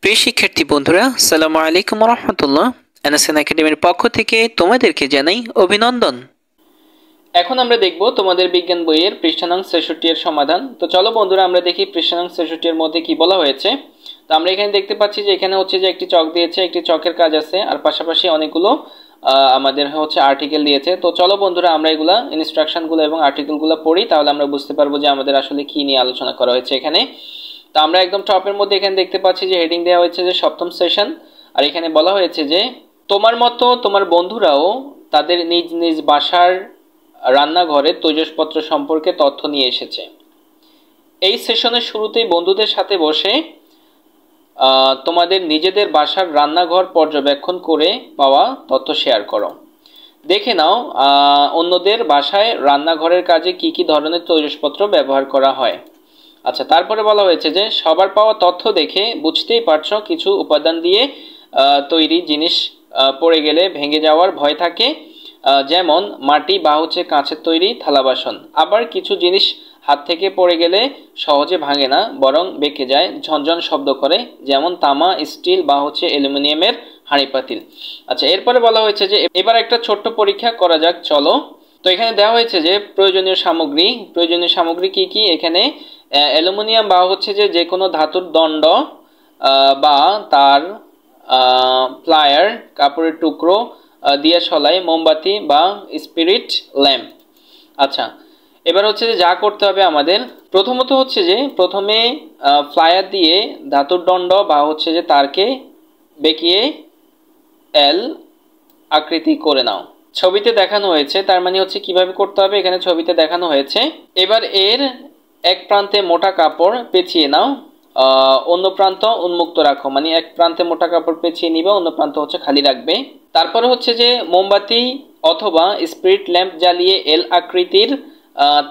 প্রিয় শিক্ষার্থী বন্ধুরা, আসসালামু আলাইকুম ওয়া রাহমাতুল্লাহ। এনএসএন একাডেমির পক্ষ থেকে তোমাদেরকে জানাই অভিনন্দন। এখন আমরা দেখব তোমাদের বিজ্ঞান বইয়ের পৃষ্ঠা নং ৬৬ এর সমাধান। তো চলো বন্ধুরা, আমরা দেখি পৃষ্ঠা নং ৬৬ এর মধ্যে কি বলা হয়েছে। তো আমরা এখানে দেখতে পাচ্ছি যে এখানে হচ্ছে যে একটি চক দিয়েছে, একটি চকের কাজ আছে, আর পাশাপাশি অনেকগুলো আমাদের হচ্ছে আর্টিকেল দিয়েছে। তো চলো বন্ধুরা, আমরা এগুলা ইনস্ট্রাকশনগুলো এবং আর্টিকেলগুলো পড়ি, তাহলে আমরা বুঝতে পারবো যে আমাদের আসলে কি নিয়ে আলোচনা করা হয়েছে এখানে। তো আমরা একদম টপের মধ্যে এখানে দেখতে পাচ্ছি যে হেডিং দেওয়া হয়েছে যে সপ্তম সেশন, আর এখানে বলা হয়েছে যে তোমার মতো তোমার বন্ধুরাও তাদের নিজ নিজ বাসার রান্নাঘরের তৈজসপত্র সম্পর্কে তথ্য নিয়ে এসেছে। এই সেশনের শুরুতেই বন্ধুদের সাথে বসে তোমাদের নিজেদের বাসার রান্নাঘর পর্যবেক্ষণ করে পাওয়া তথ্য শেয়ার করো। দেখে নাও অন্যদের বাসায় রান্নাঘরের কাজে কি কি ধরনের তৈজসপত্র ব্যবহার করা হয়। আচ্ছা, তারপরে বলা হয়েছে যে সবার পাওয়া তথ্য দেখে বুঝতেই পারছো কিছু উপাদান দিয়ে তৈরি জিনিস পড়ে গেলে ভেঙে যাওয়ার ভয় থাকে, যেমন মাটি বা হচ্ছে কাঁচের তৈরি থালা বাসন। আবার কিছু জিনিস হাত থেকে পড়ে গেলে সহজে ভাঙে না, বরং বেঁকে যায়, ঝনঝন শব্দ করে, যেমন তামা, স্টিল বা হচ্ছে অ্যালুমিনিয়ামের হাঁড়ি পাতিল। আচ্ছা, এরপরে বলা হয়েছে যে এবার একটা ছোট্ট পরীক্ষা করা যাক, চলো। তো এখানে দেওয়া হয়েছে যে প্রয়োজনীয় সামগ্রী কি কি। এখানে অ্যালুমিনিয়াম বা হচ্ছে যে কোনো ধাতুর দণ্ড বা তার, প্লায়ার, কাপড়ের টুকরো, দিয়াশলাই, মোমবাতি বা স্পিরিট ল্যাম্প। আচ্ছা, এবার হচ্ছে যে যা করতে হবে আমাদের, প্রথমত হচ্ছে যে প্রথমে প্লায়ার দিয়ে ধাতুর দণ্ড বা হচ্ছে যে তারকে বেঁকিয়ে এল আকৃতি করে নাও। ছবিতে দেখানো হয়েছে, তার মানে হচ্ছে কিভাবে করতে হবে এখানে ছবিতে দেখানো হয়েছে। এবার এর এক প্রান্তে মোটা কাপড় পেঁচিয়ে নাও, অন্য প্রান্ত উন্মুক্ত রাখো, মানে এক প্রান্তে মোটা কাপড় পেঁচিয়ে নিবে, অন্য প্রান্ত হচ্ছে খালি রাখবে। তারপরে হচ্ছে যে মোমবাতি অথবা স্পিরিট ল্যাম্প জ্বালিয়ে এল আকৃতির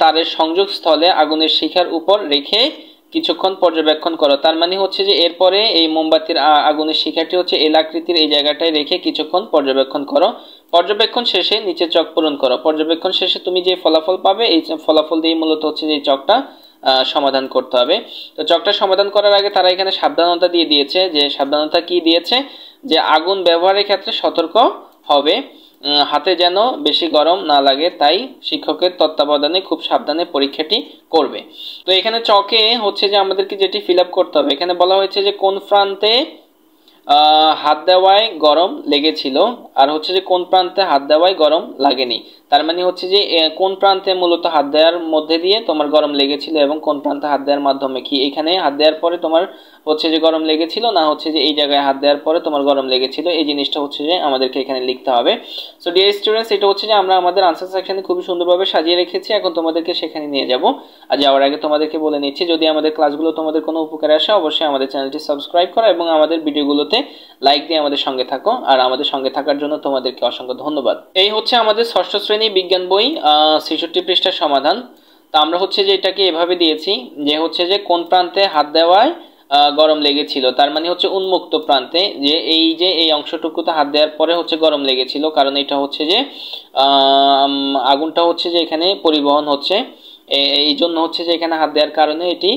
তারের সংযোগ স্থলে আগুনের শিখার উপর রেখে কিছুক্ষণ পর্যবেক্ষণ করো। তার মানে হচ্ছে যে এরপরে এই মোমবাতির আগুনের শিখাটি হচ্ছে এল আকৃতির এই জায়গাটায় রেখে কিছুক্ষণ পর্যবেক্ষণ করো। পর্যবেক্ষণ শেষে নিচে চক পূরণ করো। পর্যবেক্ষণ শেষে তুমি যে ফলাফল পাবে এই ফলাফল দিয়ে মূলত হচ্ছে যে চকটা সমাধান করতে হবে। তো চকটা সমাধান করার আগে তারা এখানে সাবধানতা দিয়ে দিয়েছে, যে সাবধানতা কি দিয়েছে, যে আগুন ব্যবহারের ক্ষেত্রে সতর্ক হবে, হাতে যেন বেশি গরম না লাগে, তাই শিক্ষকের তত্ত্বাবধানে খুব সাবধানে পরীক্ষাটি করবে। তো এখানে চকে হচ্ছে যে আমাদেরকে যেটি ফিল আপ করতে হবে, এখানে বলা হয়েছে যে কোন প্রান্তে হাত দেওয়ায় গরম লেগেছিল, আর হচ্ছে যে কোন প্রান্তে হাত দেওয়ায় গরম লাগেনি। তার মানে হচ্ছে যে কোন প্রান্তে মূলত হাত দেওয়ার মধ্যে দিয়ে তোমার গরম লেগেছিল এবং কোন প্রান্তে হাত দেওয়ার মাধ্যমে, কি এখানে হাত দেওয়ার পরে তোমার হচ্ছে যে গরম লেগেছিল, না হচ্ছে যে এই জায়গায় হাত দেওয়ার পরে তোমার গরম লেগেছিল, এই জিনিসটা হচ্ছে যে আমাদেরকে এখানে লিখতে হবে। সো ডিয়ার স্টুডেন্টস, এটা হচ্ছে যে আমরা আমাদের আনসার সেকশনে খুবই সুন্দরভাবে সাজিয়ে রেখেছি, এখন তোমাদেরকে সেখানে নিয়ে যাব। আর যাওয়ার আগে তোমাদেরকে বলে নিচ্ছি, যদি আমাদের ক্লাসগুলো তোমাদের কোনো উপকারে আসে অবশ্যই আমাদের চ্যানেলটি সাবস্ক্রাইব করো এবং আমাদের ভিডিওগুলোতে লাইক দিয়ে আমাদের সঙ্গে থাকো। আর আমাদের সঙ্গে থাকার জন্য তোমাদেরকে অসংখ্য ধন্যবাদ। এই হচ্ছে আমাদের ষষ্ঠ শ্রেণী বিজ্ঞান বই ৬৬ পৃষ্ঠার সমাধান। তা আমরা হচ্ছে যে এটাকে এভাবে দিয়েছি যে হচ্ছে যে কোন প্রান্তে হাত দেওয়ায় গরম লেগেছিল, তার মানে হচ্ছে উন্মুক্ত প্রান্তে, যে এই অংশটুকুতে হাত দেওয়ার পরে হচ্ছে গরম লেগেছিল, কারণ এটা হচ্ছে যে আগুনটা হচ্ছে যে এখানে পরিবহন হচ্ছে, এই জন্য হচ্ছে যে এখানে হাত দেওয়ার কারণে এটি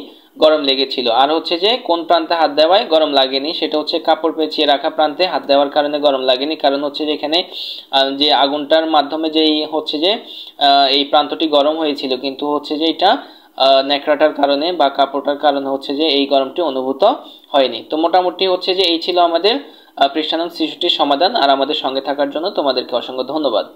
গরম লেগেছিল। আর হচ্ছে যে কোন প্রান্তে হাত দেওয়ায় গরম লাগেনি, সেটা হচ্ছে কাপড় পেঁচিয়ে রাখা প্রান্তে হাত দেওয়ার কারণে গরম লাগেনি, কারণ হচ্ছে যে এখানে যে আগুনটার মাধ্যমে যেই হচ্ছে যে এই প্রান্তটি গরম হয়েছিল, কিন্তু হচ্ছে যে এটা ন্যাকড়াটার কারণে বা কাপড়টার কারণে হচ্ছে যে এই গরমটি অনুভূত হয়নি। তো মোটামুটি হচ্ছে যে এই ছিল আমাদের পৃষ্ঠা নং ৬৬ সমাধান। আর আমাদের সঙ্গে থাকার জন্য তোমাদেরকে অসংখ্য ধন্যবাদ।